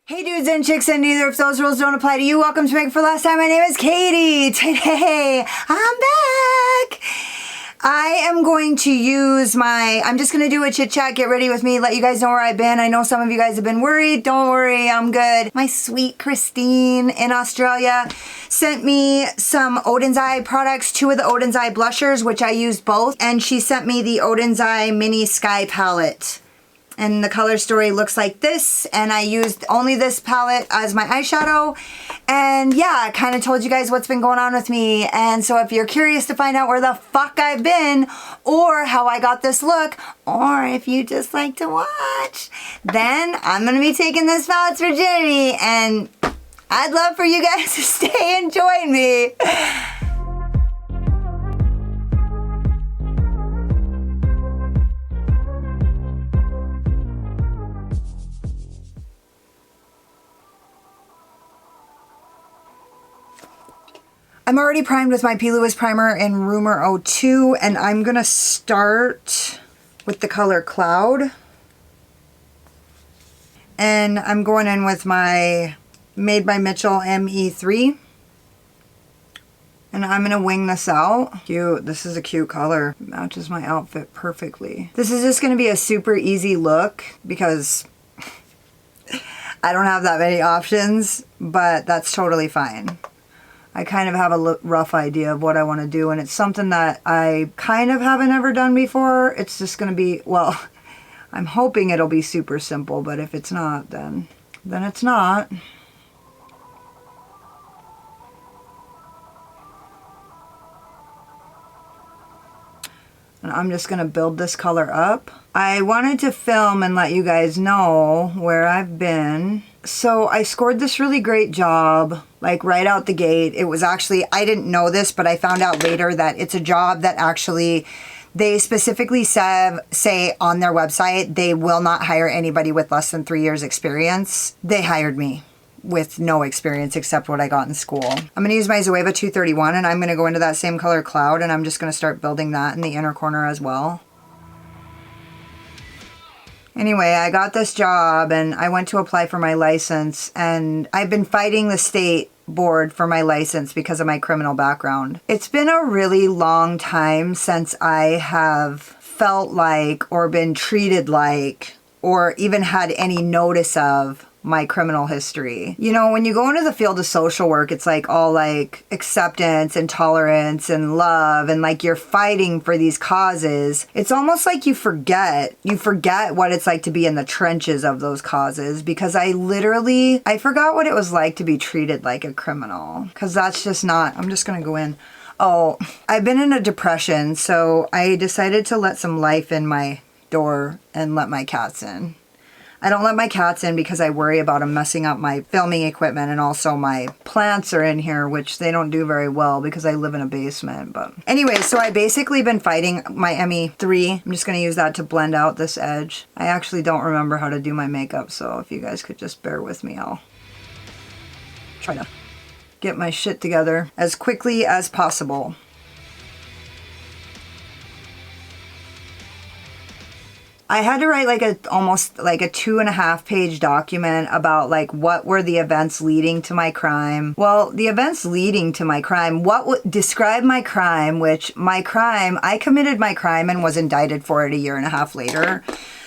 Hey dudes and chicks and neither if those rules don't apply to you, welcome to Make For Last Time. My name is Katie. Today, I'm back. I am going to use I'm just going to do a chit chat, get ready with me, let you guys know where I've been. I know some of you guys have been worried. Don't worry, I'm good. My sweet Christine in Australia sent me some Oden's Eye products, 2 of the Oden's Eye blushers, which I used both. And she sent me the Oden's Eye Mini Sky Palette. And the color story looks like this, and I used only this palette as my eyeshadow. And yeah, I kind of told you guys what's been going on with me. And so if you're curious to find out where the fuck I've been, or how I got this look, or if you just like to watch, then I'm gonna be taking this palette's virginity, and I'd love for you guys to stay and join me. I'm already primed with my P. Louis primer in Rumor 02, and I'm gonna start with the color Cloud. And I'm going in with my Made by Mitchell ME3. And I'm gonna wing this out. Cute, this is a cute color. It matches my outfit perfectly. This is just gonna be a super easy look because I don't have that many options, but that's totally fine. I kind of have a rough idea of what I want to do, and it's something that I kind of haven't ever done before. It's just going to be, well, I'm hoping it'll be super simple, but if it's not, then it's not. And I'm just going to build this color up. I wanted to film and let you guys know where I've been. So I scored this really great job, like right out the gate. It was actually, I didn't know this, but I found out later that it's a job that actually, they specifically say on their website, they will not hire anybody with less than 3 years experience. They hired me with no experience except what I got in school. I'm going to use my ZOEVA 231, and I'm going to go into that same color Cloud, and I'm just going to start building that in the inner corner as well. Anyway, I got this job and I went to apply for my license, and I've been fighting the state board for my license because of my criminal background. It's been a really long time since I have felt like or been treated like or even had any notice of my criminal history. You know, when you go into the field of social work, it's like all like acceptance and tolerance and love, and like you're fighting for these causes. It's almost like you forget what it's like to be in the trenches of those causes, because I forgot what it was like to be treated like a criminal, because that's just not, I'm just gonna go in. Oh, I've been in a depression, so I decided to let some life in my door and let my cats in. I don't let my cats in because I worry about them messing up my filming equipment, and also my plants are in here, which they don't do very well because I live in a basement. But anyway, so I basically been fighting my ME3. I'm just going to use that to blend out this edge. I actually don't remember how to do my makeup, so if you guys could just bear with me, I'll try to get my shit together as quickly as possible. I had to write like almost like a 2.5 page document about like what were the events leading to my crime. Well, the events leading to my crime, what would describe my crime, which I committed my crime and was indicted for it 1.5 years later.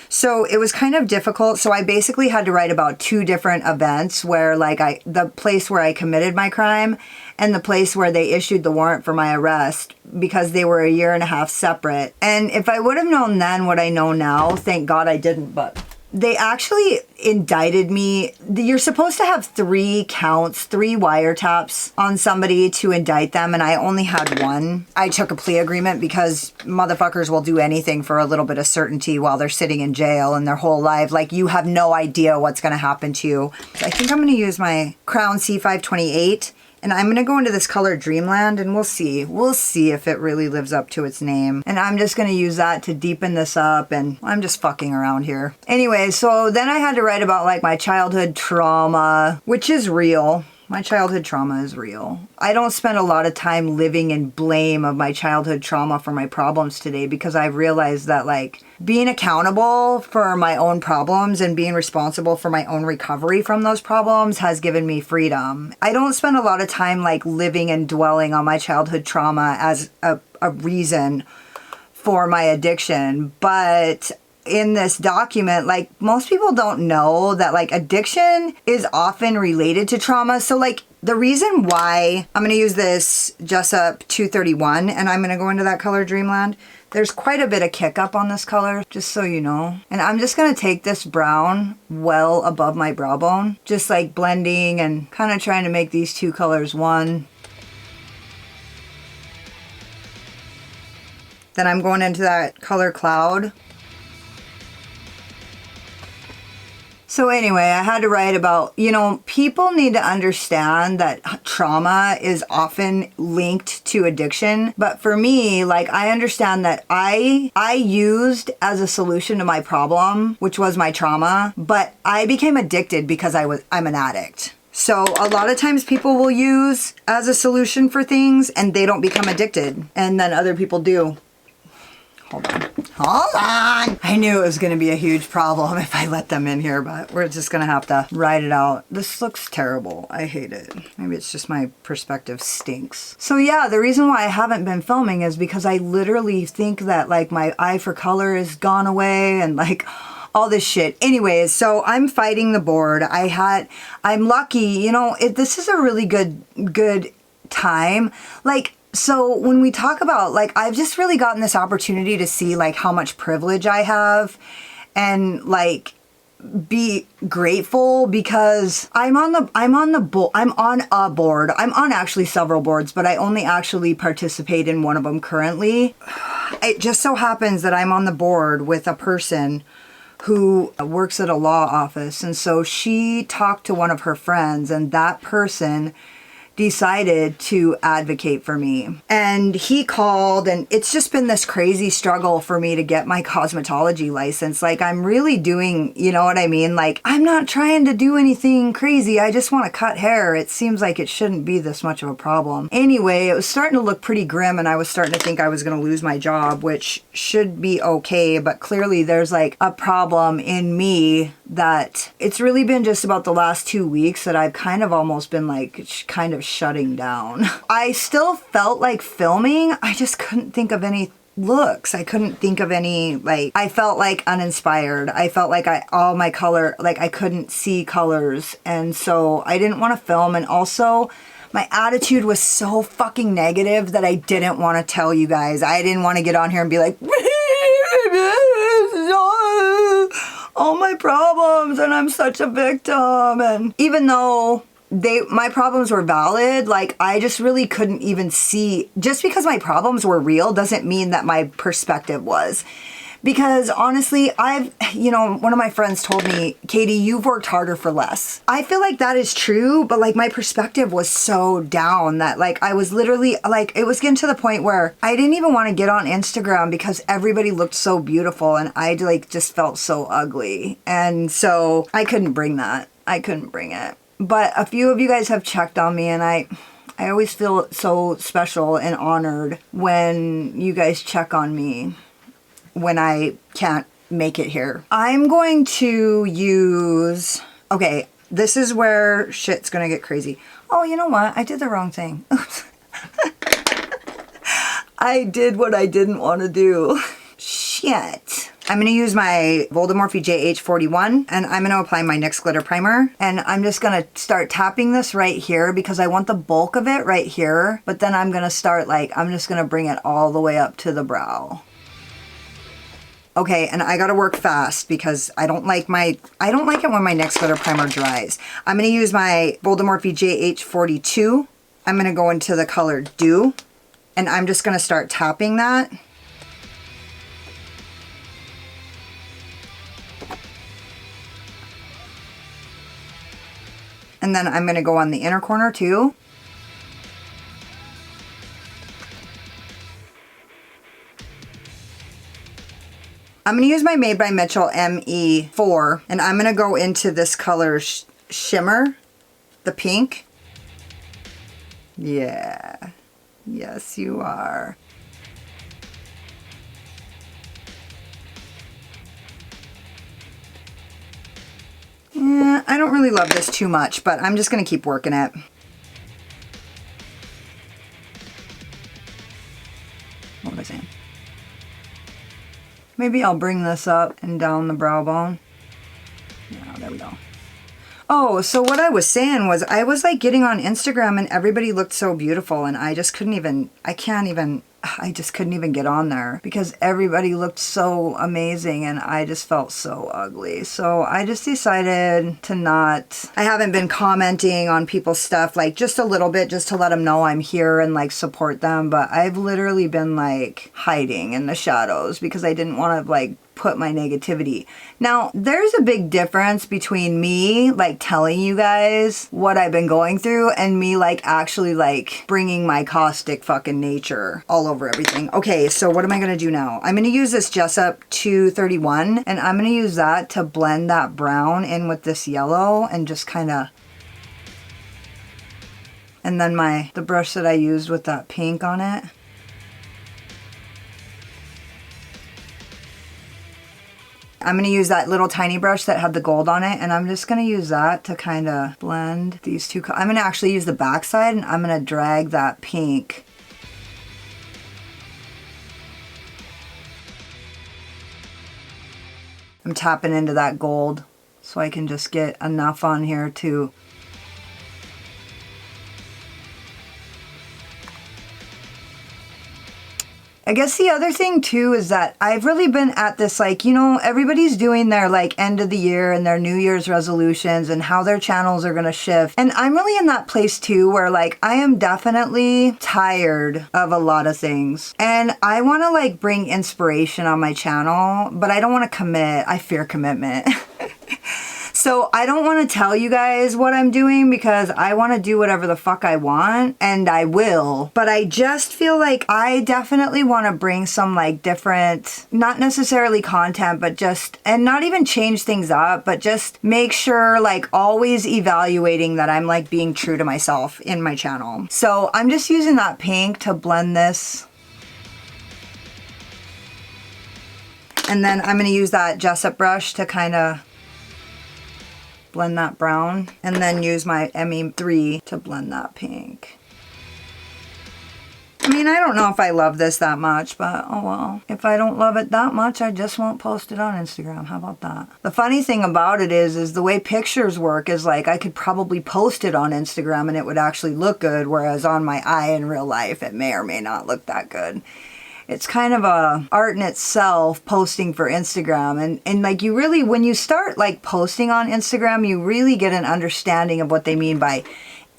So it was kind of difficult. So I basically had to write about 2 different events where like the place where I committed my crime and the place where they issued the warrant for my arrest, because they were 1.5 years separate. And if I would have known then what I know now, thank God I didn't, but they actually indicted me. You're supposed to have 3 counts, 3 wiretaps on somebody to indict them, and I only had 1. I took a plea agreement because motherfuckers will do anything for a little bit of certainty while they're sitting in jail and their whole life. Like, you have no idea what's going to happen to you. I think I'm going to use my Crown C528. And I'm going to go into this color Dreamland, and we'll see. We'll see if it really lives up to its name. And I'm just going to use that to deepen this up, and I'm just fucking around here. Anyway, so then I had to write about like my childhood trauma, which is real. My childhood trauma is real. I don't spend a lot of time living in blame of my childhood trauma for my problems today, because I realized that like being accountable for my own problems and being responsible for my own recovery from those problems has given me freedom. I don't spend a lot of time like living and dwelling on my childhood trauma as a reason for my addiction, but in this document, like most people don't know that like addiction is often related to trauma. So like the reason why I'm going to use this JESSUP 231 and I'm going to go into that color Dreamland, there's quite a bit of kick up on this color, just so you know. And I'm just going to take this brown well above my brow bone, just like blending and kind of trying to make these two colors one. Then I'm going into that color Cloud. So anyway, I had to write about, you know, people need to understand that trauma is often linked to addiction. But for me, like, I understand that I used as a solution to my problem, which was my trauma, but I became addicted because I'm an addict. So a lot of times people will use as a solution for things and they don't become addicted, and then other people do. Hold on. Hold on! I knew it was going to be a huge problem if I let them in here, but we're just going to have to ride it out. This looks terrible. I hate it. Maybe it's just my perspective stinks. So yeah, the reason why I haven't been filming is because I literally think that like my eye for color is gone away and like all this shit. Anyways, so I'm fighting the board. I'm lucky, you know, this is a really good time. Like, so when we talk about, like, I've just really gotten this opportunity to see, like, how much privilege I have and, like, be grateful because I'm on a board. I'm on actually several boards, but I only actually participate in one of them currently. It just so happens that I'm on the board with a person who works at a law office. And so she talked to one of her friends, and that person decided to advocate for me. And he called, and it's just been this crazy struggle for me to get my cosmetology license. Like, I'm really doing, you know what I mean? Like, I'm not trying to do anything crazy. I just want to cut hair. It seems like it shouldn't be this much of a problem. Anyway, it was starting to look pretty grim, and I was starting to think I was going to lose my job, which should be okay. But clearly there's like a problem in me that it's really been just about the last 2 weeks that I've kind of almost been like kind of shutting down. I still felt like filming. I just couldn't think of any looks. I couldn't think of any, like, I felt like uninspired. I felt like all my color, like I couldn't see colors. And so I didn't want to film. And also my attitude was so fucking negative that I didn't want to tell you guys. I didn't want to get on here and be like, all my problems and I'm such a victim. And even though my problems were valid, like I just really couldn't even see, just because my problems were real doesn't mean that my perspective was. Because honestly, one of my friends told me, Katie, you've worked harder for less. I feel like that is true, but like my perspective was so down that like I was literally like, it was getting to the point where I didn't even want to get on Instagram because everybody looked so beautiful and I like just felt so ugly. And so I couldn't bring that. I couldn't bring it. But a few of you guys have checked on me, and I always feel so special and honored when you guys check on me when I can't make it here. I'm going to use, okay, this is where shit's gonna get crazy. Oh, you know what? I did the wrong thing. Oops. I did what I didn't want to do. Shit. I'm going to use my VOLDEMORPHE JH41 and I'm going to apply my NYX glitter primer, and I'm just going to start tapping this right here because I want the bulk of it right here, but then I'm going to start like, I'm just going to bring it all the way up to the brow. Okay, and I gotta work fast because I don't like it when my NYX glitter primer dries. I'm gonna use my VOLDEMORPHE JH42. I'm gonna go into the color Dew, and I'm just gonna start tapping that. And then I'm gonna go on the inner corner too. I'm going to use my Made by Mitchell ME4, and I'm going to go into this color Shimmer, the pink. Yeah. Yes, you are. Yeah, I don't really love this too much, but I'm just going to keep working it. What was I saying? Maybe I'll bring this up and down the brow bone. Yeah, there we go. Oh, so what I was saying was I was like getting on Instagram and everybody looked so beautiful and I just couldn't even, I just couldn't even get on there because everybody looked so amazing and I just felt so ugly. So I just decided to not, I haven't been commenting on people's stuff, like just a little bit just to let them know I'm here and like support them. But I've literally been like hiding in the shadows because I didn't want to like put my negativity. Now, there's a big difference between me like telling you guys what I've been going through and me like actually like bringing my caustic fucking nature all over everything. Okay, so what am I gonna do now? I'm gonna use this JESSUP 231 and I'm gonna use that to blend that brown in with this yellow and just kind of, and then the brush that I used with that pink on it. I'm going to use that little tiny brush that had the gold on it, and I'm just going to use that to kind of blend these two. I'm going to actually use the back side, and I'm going to drag that pink. I'm tapping into that gold so I can just get enough on here to I guess the other thing too is that I've really been at this, like, you know, everybody's doing their like end of the year and their New Year's resolutions and how their channels are going to shift. And I'm really in that place too where like I am definitely tired of a lot of things. And I want to like bring inspiration on my channel, but I don't want to commit. I fear commitment. So I don't want to tell you guys what I'm doing because I want to do whatever the fuck I want, and I will. But I just feel like I definitely want to bring some like different, not necessarily content, but just, and not even change things up, but just make sure like always evaluating that I'm like being true to myself in my channel. So I'm just using that pink to blend this. And then I'm going to use that JESSUP brush to kind of blend that brown, and then use my ME3 to blend that pink. I mean, I don't know if I love this that much, but oh well. If I don't love it that much, I just won't post it on Instagram. How about that? The funny thing about it is the way pictures work is like I could probably post it on Instagram and it would actually look good, whereas on my eye in real life, it may or may not look that good. It's kind of a art in itself, posting for Instagram. And like you really, when you start like posting on Instagram, you really get an understanding of what they mean by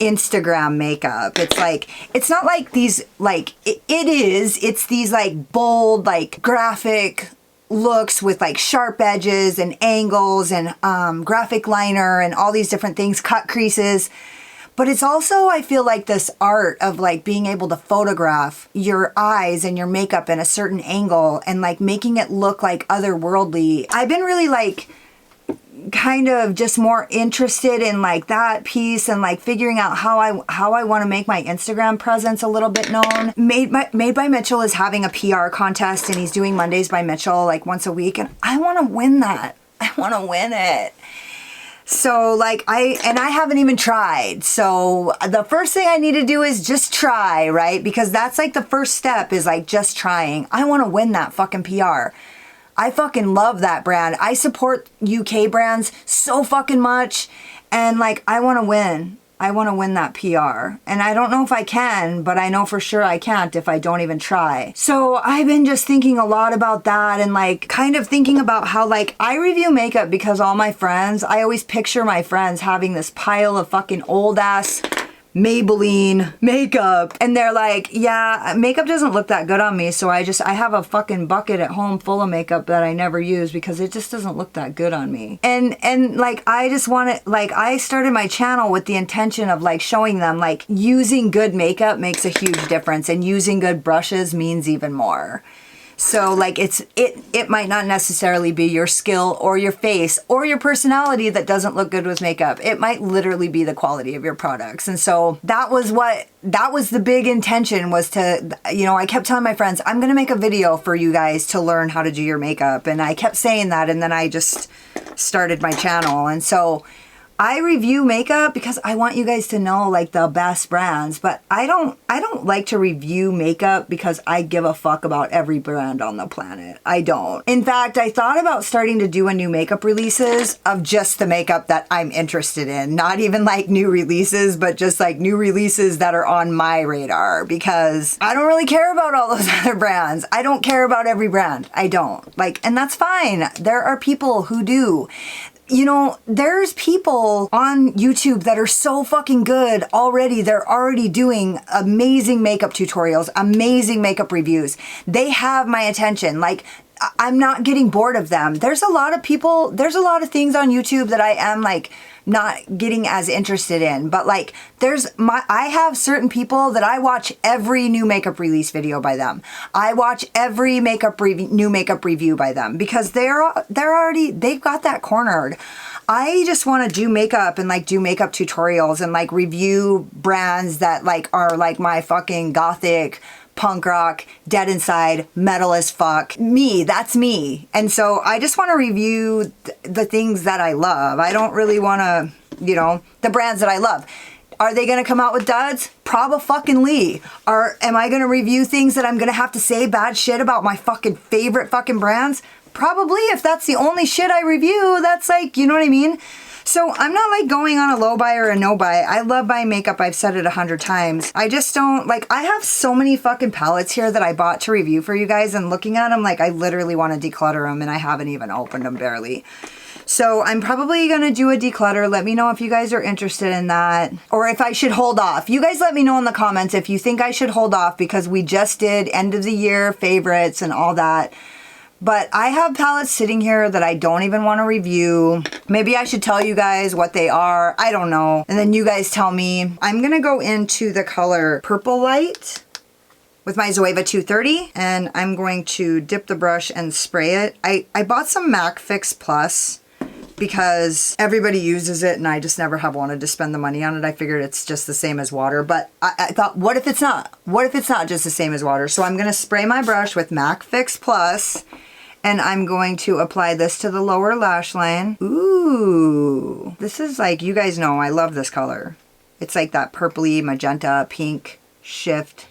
Instagram makeup. It's like, it's not like these, like, it's these like bold, like graphic looks with like sharp edges and angles and graphic liner and all these different things, cut creases. But it's also, I feel like this art of like being able to photograph your eyes and your makeup in a certain angle and like making it look like otherworldly. I've been really like kind of just more interested in like that piece and like figuring out how I want to make my Instagram presence a little bit known. Made by Mitchell is having a PR contest and he's doing Mondays by Mitchell like once a week, and I want to win that. I want to win it. So like I haven't even tried. So the first thing I need to do is just try, right? Because that's like the first step is like just trying. I want to win that fucking PR. I fucking love that brand. I support UK brands so fucking much. And like, I want to win. I want to win that PR. And I don't know if I can, but I know for sure I can't if I don't even try. So I've been just thinking a lot about that and like kind of thinking about how like I review makeup because all my friends, I always picture my friends having this pile of fucking old ass Maybelline makeup, and they're like, yeah, makeup doesn't look that good on me, so I have a fucking bucket at home full of makeup that I never use because it just doesn't look that good on me. And like I just want it, like I started my channel with the intention of like showing them like using good makeup makes a huge difference and using good brushes means even more. So like it might not necessarily be your skill or your face or your personality that doesn't look good with makeup. It might literally be the quality of your products. And so that was the big intention, was to, you know, I kept telling my friends, I'm going to make a video for you guys to learn how to do your makeup. And I kept saying that, and then I just started my channel. And so I review makeup because I want you guys to know like the best brands, but I don't like to review makeup because I give a fuck about every brand on the planet. I don't. In fact, I thought about starting to do a new makeup releases of just the makeup that I'm interested in. Not even like new releases, but just like new releases that are on my radar, because I don't really care about all those other brands. I don't care about every brand. I don't. Like, and that's fine. There are people who do. You know, there's people on YouTube that are so fucking good already. They're already doing amazing makeup tutorials, amazing makeup reviews. They have my attention. Like, I'm not getting bored of them. There's a lot of people, there's a lot of things on YouTube that I am like not getting as interested in, but like I have certain people that I watch every new makeup release video by them. I watch every new makeup review by them, because they've got that cornered. I just want to do makeup and like do makeup tutorials and like review brands that like are like my fucking gothic, punk rock, dead inside, metal as fuck. Me, that's me. And so I just want to review the things that I love. I don't really want to, you know, the brands that I love. Are they going to come out with duds? Proba-fucking-ly. Am I going to review things that I'm going to have to say bad shit about my fucking favorite fucking brands? Probably. If that's the only shit I review, that's like, you know what I mean? So I'm not like going on a low buy or a no buy. I love buying makeup. I've said it 100 times. I just don't like, I have so many fucking palettes here that I bought to review for you guys, and looking at them, like I literally want to declutter them, and I haven't even opened them barely. So I'm probably going to do a declutter. Let me know if you guys are interested in that, or if I should hold off. You guys let me know in the comments if you think I should hold off, because we just did end of the year favorites and all that. But I have palettes sitting here that I don't even want to review. Maybe I should tell you guys what they are. I don't know. And then you guys tell me. I'm going to go into the color Purple Light with my ZOEVA 230. And I'm going to dip the brush and spray it. I bought some MAC Fix Plus because everybody uses it and I just never have wanted to spend the money on it. I figured it's just the same as water. But I thought, what if it's not? What if it's not just the same as water? So I'm going to spray my brush with MAC Fix Plus. And I'm going to apply this to the lower lash line. Ooh, this is like, you guys know I love this color. It's like that purpley, magenta, pink shift.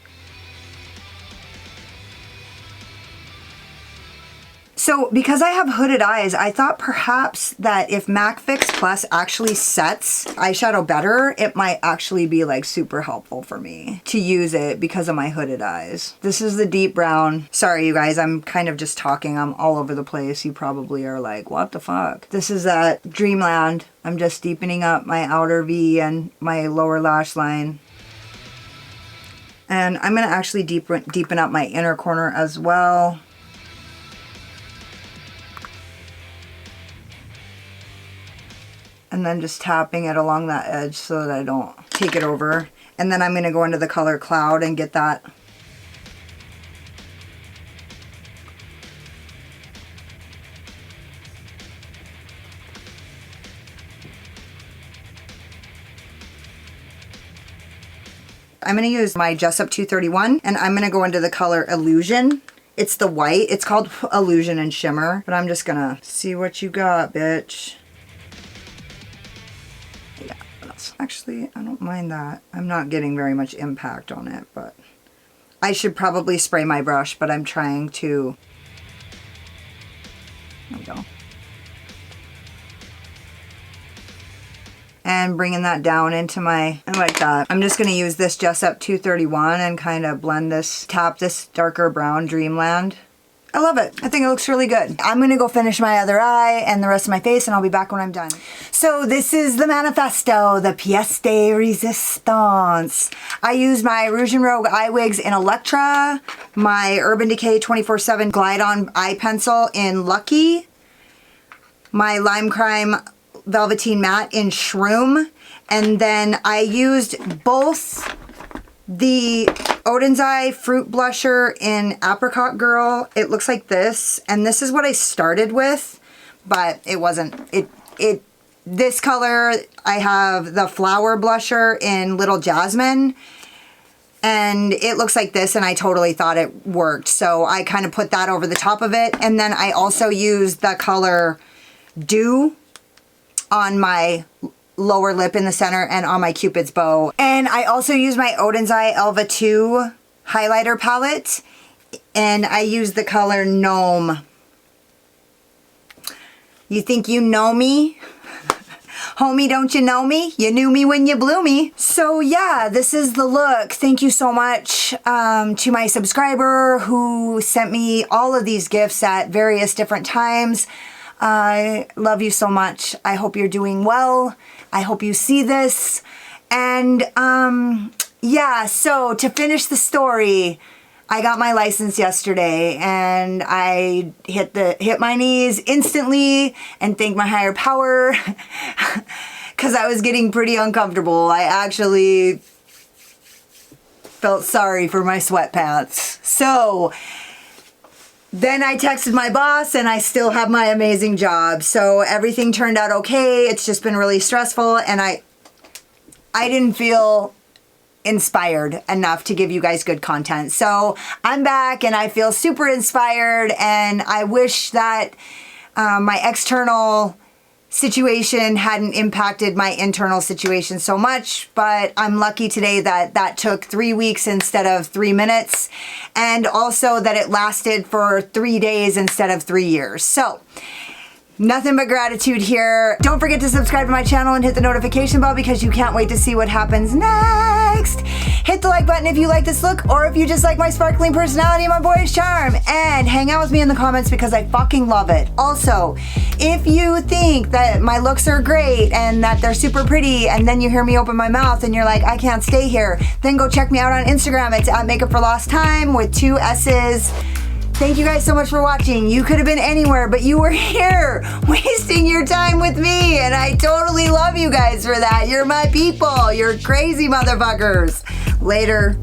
So because I have hooded eyes, I thought perhaps that if MAC Fix Plus actually sets eyeshadow better, it might actually be like super helpful for me to use it because of my hooded eyes. This is the deep brown. Sorry, you guys, I'm kind of just talking. I'm all over the place. You probably are like, what the fuck? This is that Dreamland. I'm just deepening up my outer V and my lower lash line. And I'm going to actually deepen up my inner corner as well. And then just tapping it along that edge so that I don't take it over. And then I'm going to go into the color Cloud and get that. I'm going to use my JESSUP 231, and I'm going to go into the color Illusion. It's the white. It's called Illusion and Shimmer. But I'm just going to see what you got, bitch. Actually, I don't mind that. I'm not getting very much impact on it, but I should probably spray my brush, but I'm trying to. There we go. And bringing that down into my, I like that. I'm just going to use this JESSUP 231 and kind of blend this, tap this darker brown Dreamland. I love it. I think it looks really good. I'm going to go finish my other eye and the rest of my face, and I'll be back when I'm done. So this is the manifesto, the pièce de résistance. I used my Rouge and Rogue eye wigs in Electra, my Urban Decay 24/7 Glide On eye pencil in Lucky, my Lime Crime Velveteen Matte in Shroom, and then I used both the Oden's Eye Fruit Blusher in Apricot Girl. It looks like this, and this is what I started with, but it wasn't. This color, I have the Flower Blusher in Little Jasmine, and it looks like this, and I totally thought it worked. So I kind of put that over the top of it, and then I also used the color Dew on my lower lip in the center and on my Cupid's bow. And I also used my Oden's Eye Alva 2 highlighter palette, and I used the color Gnome. You think you know me? Homie, don't you know me? You knew me when you blew me. So yeah, this is the look. Thank you so much to my subscriber who sent me all of these gifts at various different times. I love you so much. I hope you're doing well. I hope you see this. And yeah, so to finish the story, I got my license yesterday, and I hit my knees instantly and thanked my higher power because I was getting pretty uncomfortable. I actually felt sorry for my sweatpants. So then I texted my boss, and I still have my amazing job. So everything turned out okay. It's just been really stressful, and I didn't feel inspired enough to give you guys good content. So I'm back, and I feel super inspired, and I wish that my external situation hadn't impacted my internal situation so much, but I'm lucky today that that took 3 weeks instead of 3 minutes, and also that it lasted for 3 days instead of 3 years. So nothing but gratitude here. Don't forget to subscribe to my channel and hit the notification bell because you can't wait to see what happens next. Hit the like button if you like this look, or if you just like my sparkling personality and my boyish charm. And hang out with me in the comments because I fucking love it. Also, if you think that my looks are great and that they're super pretty, and then you hear me open my mouth and you're like, I can't stay here, then go check me out on Instagram. It's at Makeup for Lost Time with 2 S's. Thank you guys so much for watching. You could have been anywhere, but you were here wasting your time with me, and I totally love you guys for that. You're my people. You're crazy motherfuckers. Later.